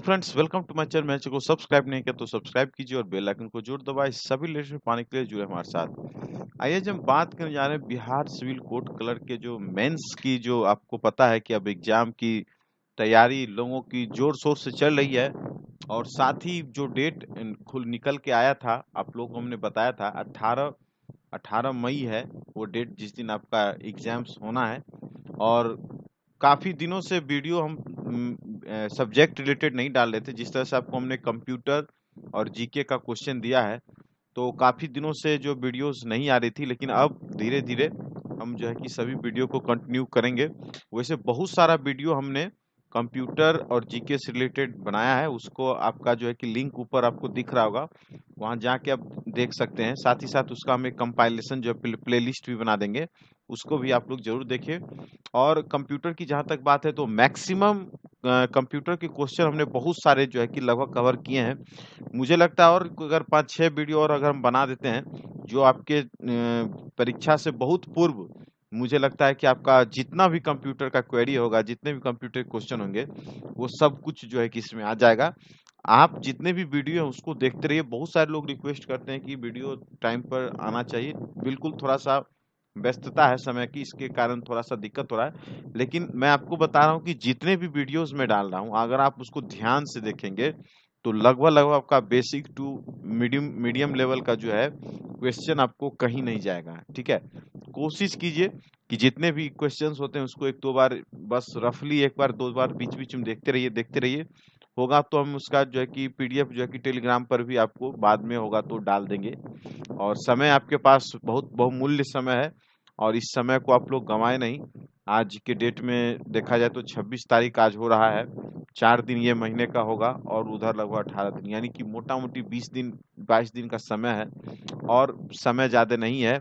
Friends welcome to my channel. मेरे channel को subscribe नहीं किया तो सब्सक्राइब कीजिए और बेल आइकन को जरूर दबाएं सभी लेटेस्ट पाने के लिए जुड़े हमारे साथ। आइए आज हम बात करने जा रहे हैं बिहार सिविल कोड क्लर्क के जो मेंस की, जो आपको पता है कि अब एग्जाम की तैयारी लोगों की जोर शोर से चल रही है। और साथ ही जो डेट खुल निकल के आया था, आप लोगों को हमने बताया था 18 मई है वो डेट जिस दिन आपका एग्जाम्स होना है। और काफ़ी दिनों से वीडियो हम सब्जेक्ट रिलेटेड नहीं डाल रहे थे। जिस तरह से आपको हमने कंप्यूटर और जीके का क्वेश्चन दिया है, तो काफ़ी दिनों से जो वीडियोस नहीं आ रही थी, लेकिन अब धीरे धीरे हम जो है कि सभी वीडियो को कंटिन्यू करेंगे। वैसे बहुत सारा वीडियो हमने कंप्यूटर और जीके से रिलेटेड बनाया है, उसको आपका जो है कि लिंक ऊपर आपको दिख रहा होगा, वहाँ जाके आप देख सकते हैं। साथ ही साथ उसका हम एक कंपाइलेशन जो प्लेलिस्ट भी बना देंगे, उसको भी आप लोग जरूर देखिए। और कंप्यूटर की जहाँ तक बात है तो मैक्सिमम कंप्यूटर के क्वेश्चन हमने बहुत सारे जो है कि लगभग कवर किए हैं। मुझे लगता है और अगर 5-6 वीडियो और अगर हम बना देते हैं जो आपके परीक्षा से बहुत पूर्व, मुझे लगता है कि आपका जितना भी कंप्यूटर का क्वेरी होगा, जितने भी कंप्यूटर क्वेश्चन होंगे, वो सब कुछ जो है कि इसमें आ जाएगा। आप जितने भी वीडियो हैं उसको देखते रहिए। बहुत सारे लोग रिक्वेस्ट करते हैं कि वीडियो टाइम पर आना चाहिए। बिल्कुल थोड़ा-सा व्यस्तता है समय की, इसके कारण थोड़ा-सा दिक्कत हो रहा है। लेकिन मैं आपको बता रहा हूँ कि जितने भी वीडियोज़ मैं डाल रहा हूँ, अगर आप उसको ध्यान से देखेंगे, तो लगभग-लगभग आपका basic to medium medium level का जो है क्वेश्चन आपको कहीं नहीं जाएगा, ठीक है? कोशिश कीजिए कि जितने भी क्वेश्चंस होते हैं उसको 1-2 बार, बस रफली 1 बार 2 बार बीच-बीच में देखते रहिए। होगा तो हम उसका जो है कि पीडीएफ जो है कि टेलीग्राम पर भी आपको बाद में होगा तो डाल देंगे। और समय आपके पास बहुत बहुमूल्य समय है और इस समय को आप लोग गंवाएँ नहीं। आज के डेट में देखा जाए तो 26 तारीख आज हो रहा है। 4 दिन ये महीने का होगा और उधर लगभग 18 दिन, यानी कि मोटा-मोटी 20 दिन 22 दिन का समय है और समय ज़्यादा नहीं है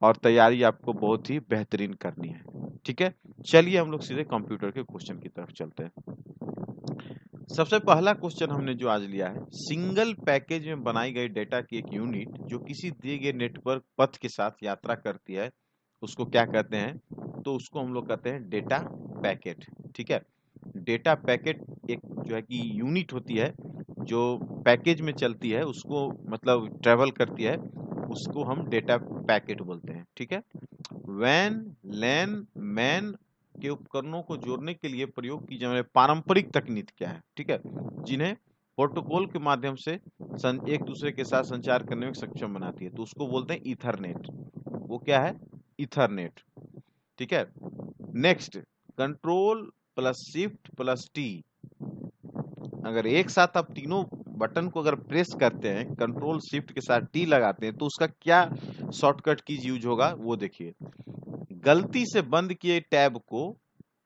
और तैयारी आपको बहुत ही बेहतरीन करनी है। ठीक है? चलिए हम लोग सीधे कंप्यूटर के क्वेश्चन की तरफ चलते हैं। सबसे पहला क्वेश्चन हमने जो आज लिया है, सिंगल पैकेज में बनाई गई डेटा की एक यूनिट जो किसी दिए गए नेटवर्क पथ के साथ यात्रा करती है, उसको क्या कहते हैं? तो उसको हम लोग कहते हैं डेटा पैकेट। ठीक है? डेटा पैकेट एक जो है कि यूनिट होती है जो पैकेज में चलती है, उसको मतलब ट्रेवल करती है, उसको हम डेटा पैकेट बोलते हैं। ठीक है? वैन, लैन, मैन के उपकरणों को जोड़ने के लिए प्रयोग की जाने वाली पारंपरिक तकनीक क्या है? ठीक है? जिन्हें प्रोटोकॉल के माध्यम से एक दूसरे के साथ संचार करने में सक्षम बनाती है, तो उसको बोलते हैं ईथरनेट। वो क्या है? ईथरनेट। ठीक है? Next, control plus shift plus T. अगर एक साथ आप तीनों बटन को अगर प्रेस करते हैं, कंट्रोल शिफ्ट के साथ टी लगाते हैं, तो उसका क्या शॉर्टकट कीज यूज होगा वो देखिए। गलती से बंद किए टैब को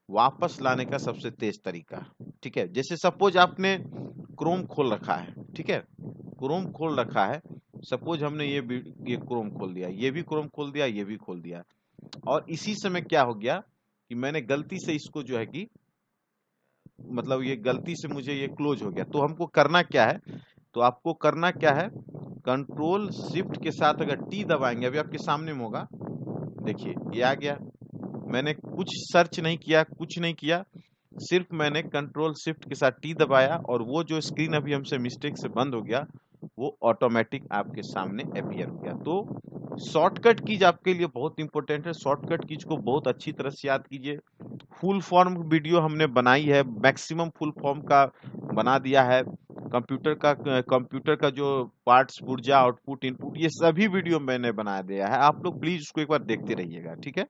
वापस लाने का सबसे तेज तरीका। ठीक है? जैसे सपोज आपने क्रोम खोल रखा है, ठीक है? क्रोम खोल रखा है, सपोज हमने ये क्रोम खोल दिया, ये भी क्रोम खोल दिया, ये भी खोल दिया, और इसी समय क्या हो गया कि मैंने गलती से इसको जो है कि मतलब ये गलती से मुझे ये क्लोज हो गया। तो हमको करना क्या है? तो आपको करना क्या है? कंट्रोल शिफ्ट के साथ अगर टी दबाएंगे, अभी आपके सामने में होगा, देखिए ये आ गया। मैंने कुछ सर्च नहीं किया, कुछ नहीं किया, सिर्फ मैंने कंट्रोल शिफ्ट के साथ टी दबाया और वो जो स्क्रीन अभी हमसे मिस्टेक से बंद हो गया, वो ऑटोमेटिक आपके सामने अपीयर हो गया। तो शॉर्टकट कीज आपके लिए बहुत इंपॉर्टेंट है। शॉर्टकट कीज को बहुत अच्छी तरह से याद कीजिए। फुल फॉर्म वीडियो हमने बनाई है, मैक्सिमम फुल फॉर्म का बना दिया है। कंप्यूटर का जो पार्ट्स, पुर्जा, आउटपुट, इनपुट, ये सभी वीडियो मैंने बना दिया है। आप लोग प्लीज उसको एक बार देखते रहिएगा। ठीक है?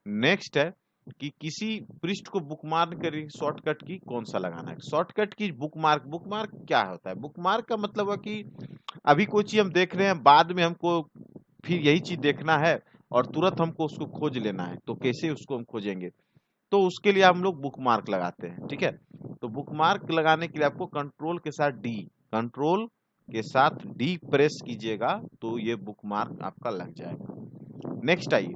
नेक्स्ट है कि किसी पृष्ठ को बुकमार्क करने की शॉर्टकट की कौन सा लगाना है? शॉर्टकट की बुकमार्क। बुकमार्क क्या होता है? बुकमार्क का मतलब है कि अभी कोई चीज हम देख रहे हैं, बाद में हमको फिर यही चीज देखना है और तुरंत हमको उसको खोज लेना है, तो कैसे उसको हम खोजेंगे? तो उसके लिए हम लोग बुकमार्क लगाते हैं। ठीक है? तो बुकमार्क लगाने के लिए आपको कंट्रोल के साथ डी प्रेस कीजिएगा, तो ये बुकमार्क आपका लग जाएगा। नेक्स्ट आइए,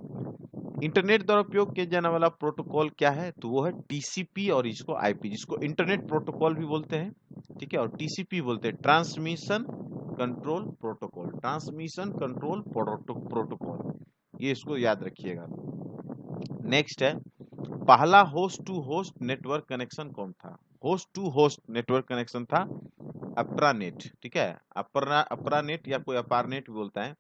इंटरनेट द्वारा उपयोग किया जाने वाला प्रोटोकॉल क्या है? तो वो है टीसीपी और इसको आईपी, जिसको इंटरनेट प्रोटोकॉल भी बोलते हैं। ठीक है? और टीसीपी बोलते हैं transmission control protocol. Transmission control protocol, ये इसको याद रखिएगा। नेक्स्ट है, पहला host to host network connection कौन था? Host to host network connection था अप्रानेट, ठीक है, अप्रानेट या कोई अपारनेट भी बोलता है।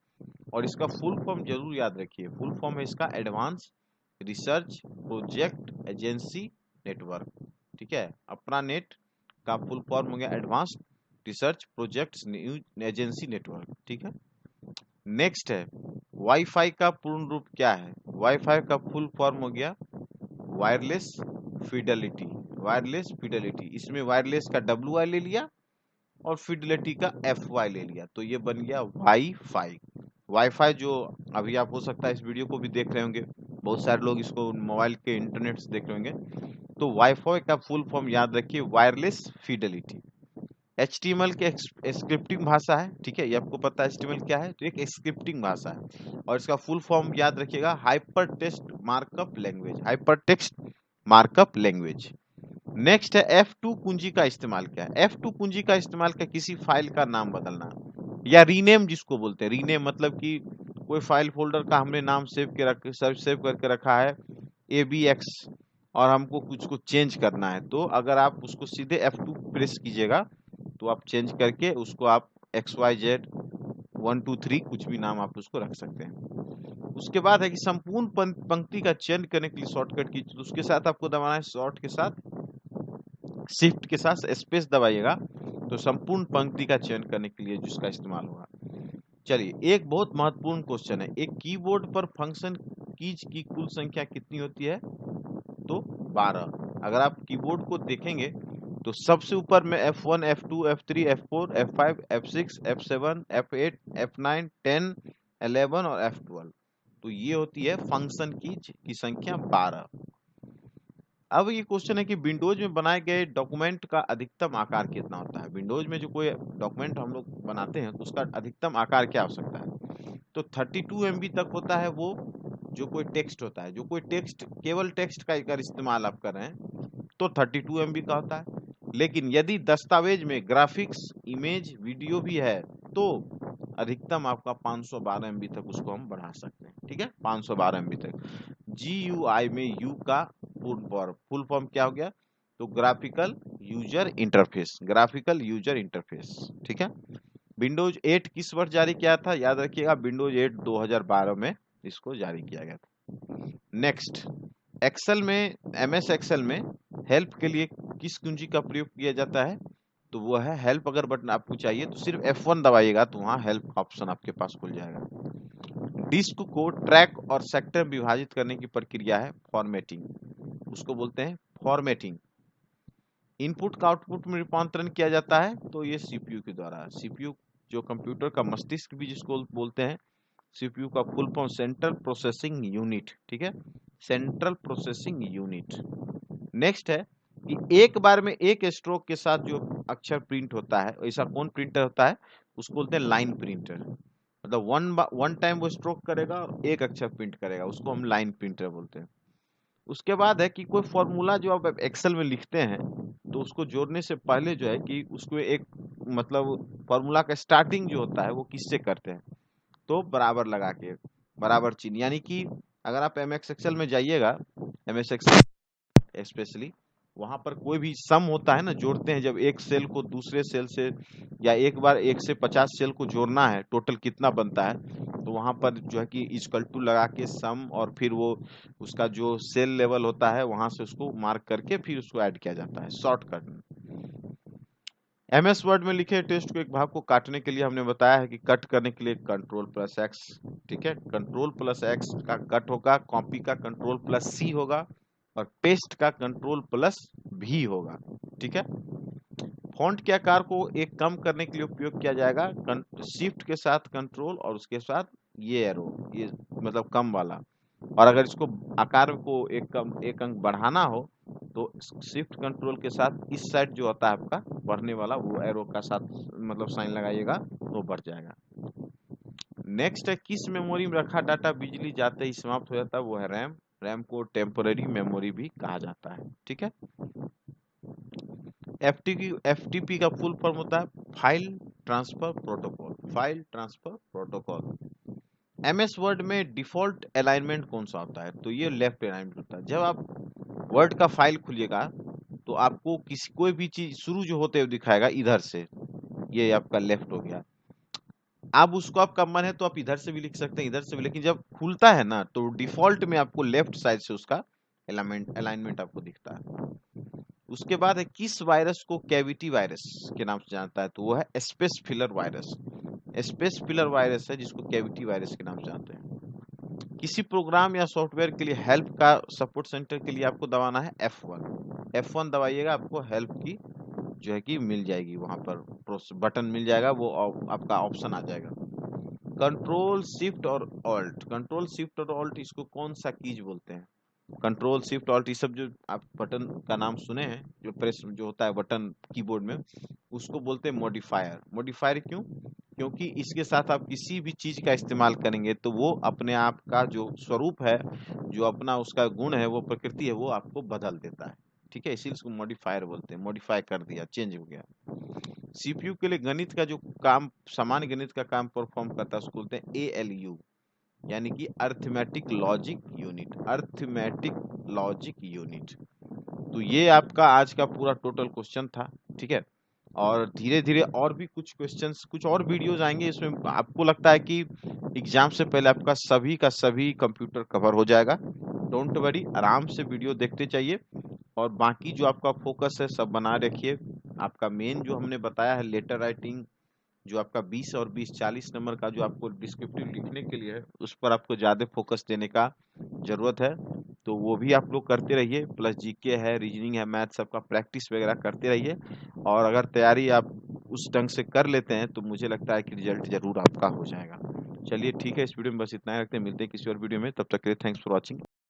और इसका फुल फॉर्म जरूर याद रखिए, फुल फॉर्म है इसका advance research project agency network, ठीक है। अप्रानेट का फुल फॉर्म हो गया advance research project agency network, ठीक है। नेक्स्ट है वाईफाई का पूर्ण रूप क्या है। वाईफाई का फुल फॉर्म हो गया वायरलेस फिडेलिटी, वायरलेस फिडेलिटी। इसमें वायरलेस का WI ले लिया और फिडेलिटी का FY ले लिया, तो ये बन गया वाई फाई। वाईफाई जो अभी आप हो सकता है इस वीडियो को भी देख रहे होंगे, बहुत सारे लोग इसको मोबाइल के इंटरनेट से देख रहे होंगे। तो वाईफाई का फुल फॉर्म याद रखिए वायरलेस फिडेलिटी। HTML के स्क्रिप्टिंग भाषा है, ठीक है, ये आपको पता है HTML क्या है, तो एक स्क्रिप्टिंग भाषा है। और इसका फुल फॉर्म याद रखिएगा hyper text markup language, hyper text markup language. Next है F2 कुंजी का इस्तेमाल क्या है। F2 कुंजी का इस्तेमाल क्या, किसी फाइल का नाम बदलना या रीनेम जिसको बोलते हैं। रीनेम मतलब कि कोई फाइल फोल्डर का हमने नाम सेव करके रखा है ABX और हमको कुछ को चेंज करना है, तो अगर आप उसको सीधे F2 प्रेस कीजिएगा तो आप चेंज करके उसको आप XYZ 1 2 3 कुछ भी नाम आप उसको रख सकते हैं। उसके बाद है कि संपूर्ण पंक्ति का चयन करने के लिए शॉर्टकट की, तो उसके साथ आपको दबाना है शॉर्ट के साथ, शिफ्ट के साथ स्पेस दबाइएगा तो संपूर्ण पंक्ति का चयन करने के लिए जिसका इस्तेमाल होगा। चलिए एक बहुत महत्वपूर्ण क्वेश्चन है, एक कीबोर्ड पर फंक्शन कीज की कुल संख्या कितनी होती है, तो 12। अगर आप कीबोर्ड को देखेंगे तो सबसे ऊपर में F1 F2 F3 F4 F5 F6 F7 F8 F9 10 11 और F12, तो ये होती है फंक्शन कीज की संख्या 12। अब ये क्वेश्चन है कि विंडोज में बनाए गए डॉक्यूमेंट का अधिकतम आकार कितना होता है। विंडोज में जो कोई डॉक्यूमेंट हम लोग बनाते हैं तो उसका अधिकतम आकार क्या हो सकता है, तो 32 MB तक होता है वो जो कोई टेक्स्ट होता है। जो कोई टेक्स्ट, केवल टेक्स्ट का अगर इस्तेमाल आप कर रहे हैं तो 32 MB का होता है। लेकिन यदि दस्तावेज में ग्राफिक्स इमेज वीडियो भी है तो अधिकतम आपका 512 MB तक उसको हम बढ़ा सकते हैं, ठीक है, 512 MB तक। GUI में यू का फुल फॉर्म क्या हो गया, तो graphical user interface, graphical user interface, ठीक है। विंडोज 8 किस वर्ष जारी किया था, याद रखिएगा विंडोज 8 2012 में इसको जारी किया गया था। नेक्स्ट, एक्सेल में, MS एक्सेल में हेल्प के लिए किस कुंजी का प्रयोग किया जाता है, तो वो है हेल्प। अगर बटन आपको चाहिए तो सिर्फ F1 दबाइएगा तो वहां हेल्प का ऑप्शन आपके पास खुल जाएगा। डिस्क को ट्रैक और सेक्टर विभाजित करने की प्रक्रिया है फॉर्मेटिंग, उसको बोलते हैं फॉर्मेटिंग। इनपुट का आउटपुट में रूपांतरण किया जाता है तो ये CPU के द्वारा। CPU जो कंप्यूटर का मस्तिष्क भी जिसको बोलते हैं, CPU का full form central processing unit, ठीक है, सेंट्रल प्रोसेसिंग यूनिट। नेक्स्ट है कि एक बार में एक स्ट्रोक के साथ जो अक्षर प्रिंट होता है, ऐसा कौन प्रिंटर होता है, उसको बोलते हैं लाइन प्रिंटर। मतलब वन टाइम वो स्ट्रोक करेगा और एक अक्षर प्रिंट करेगा, उसको हम लाइन प्रिंटर बोलते हैं। उसके बाद है कि कोई फॉर्मूला जो आप एक्सेल में लिखते हैं तो उसको जोड़ने से पहले जो है कि उसको एक, मतलब फॉर्मूला का स्टार्टिंग जो होता है वो किससे करते हैं, तो बराबर लगा के, बराबर चिन्ह। यानी कि अगर आप MS एक्सेल में जाइएगा, MS एक्सेल स्पेशली, वहां पर कोई भी सम होता है ना, जोड़ते हैं जब एक सेल को दूसरे सेल से, या एक बार 1 से 50 सेल को जोड़ना है, टोटल कितना बनता है, तो वहां पर जो है कि इक्वल टू लगा के सम, और फिर वो उसका जो सेल लेवल होता है वहां से उसको मार्क करके फिर उसको ऐड किया जाता है शॉर्टकट में। MS वर्ड में लिखे टेक्स्ट को एक भाग को काटने के लिए हमने बताया है कि कट करने के लिए Ctrl+X, ठीक है, Ctrl+X का कट होगा, कॉपी का Ctrl+C होगा और पेस्ट का Ctrl+V होगा, ठीक है। फॉन्ट के आकार को एक कम करने के लिए उपयोग किया जाएगा शिफ्ट के साथ कंट्रोल और उसके साथ ये एरो, ये मतलब कम वाला। और अगर इसको आकार को एक अंक बढ़ाना हो तो शिफ्ट कंट्रोल के साथ इस साइड जो होता है आपका बढ़ने वाला, वो एरो का साथ मतलब साइन लगाइएगा तो बढ़ जाएगा। नेक्स्ट है किस मेमोरी में रखा डाटा बिजली जाते ही समाप्त हो जाता है, वो है रैम। रैम को टेम्पोररी मेमोरी भी कहा जाता है, ठीक है। FTP का फुल फॉर्म होता है file transfer protocol, file transfer protocol. MS word में डिफॉल्ट अलाइनमेंट कौन सा होता है, तो ये लेफ्ट अलाइनमेंट होता है। जब आप वर्ड का फाइल खुलिएगा तो आपको किसी कोई भी चीज शुरू जो होते हुए दिखाएगा इधर से, ये आपका लेफ्ट हो गया। अब उसको आपका मन है तो आप इधर से भी लिख सकते हैं, इधर से भी, लेकिन जब खुलता है ना तो डिफॉल्ट में आपको लेफ्ट साइड से उसका अलाइनमेंट आपको दिखता है। उसके बाद है किस वायरस को कैविटी वायरस के नाम से जानता है, तो वो है space filler virus. Space filler virus है जिसको कैविटी वायरस के नाम से जानते हैं। किसी प्रोग्राम या सॉफ्टवेयर के लिए हेल्प का सपोर्ट सेंटर के लिए आपको दबाना है F1। F1 दबाइएगा, आपको हेल्प की जो है कि मिल जाएगी, वहां पर बटन मिल जाएगा, वो आपका ऑप्शन आ जाएगा। कंट्रोल शिफ्ट और ऑल्ट, कंट्रोल शिफ्ट और ऑल्ट इसको कौन सा कीज बोलते हैं? कंट्रोल शिफ्ट ऑल्ट ये सब जो आप बटन का नाम सुने हैं, जो प्रेस जो होता है बटन कीबोर्ड में, उसको बोलते हैं मॉडिफायर। मॉडिफायर क्यों? क्योंकि इसके साथ आप किसी भी चीज का इस्तेमाल करेंगे तो वो अपने आप का जो स्वरूप है, जो अपना उसका गुण है, वो प्रकृति है, वो आपको बदल देता है। ठीक है, इसीलिए इसको मॉडिफायर बोलते हैं, मॉडिफाई कर दिया, चेंज हो गया। सीपीयू के लिए गणित का जो काम, सामान्य गणित का काम परफॉर्म करता है उसको बोलते हैं एएलयू, यानी कि arithmetic logic unit, arithmetic logic unit. तो ये आपका आज का पूरा टोटल क्वेश्चन था। ठीक है, और धीरे धीरे और भी कुछ क्वेश्चंस, कुछ और वीडियोज आएंगे इसमें। आपको लगता है कि एग्जाम से पहले आपका सभी का सभी कंप्यूटर कवर हो जाएगा, डोंट वरी, आराम से वीडियो देखते चाहिए। और बाकी जो आपका फोकस है सब बना रखिए। आपका मेन जो हमने बताया है लेटर राइटिंग, जो आपका 20 और 20-40 नंबर का जो आपको डिस्क्रिप्टिव लिखने के लिए है, उस पर आपको ज़्यादा फोकस देने का ज़रूरत है। तो वो भी आप लोग करते रहिए, प्लस जीके है, रीजनिंग है, मैथ, सबका प्रैक्टिस वगैरह करते रहिए। और अगर तैयारी आप उस ढंग से कर लेते हैं तो मुझे लगता है कि रिजल्ट ज़रूर आपका हो जाएगा। चलिए ठीक है, इस वीडियो में बस इतना ही रखते हैं, मिलते हैं किसी और वीडियो में, तब तक के लिए थैंक्स फॉर वॉचिंग।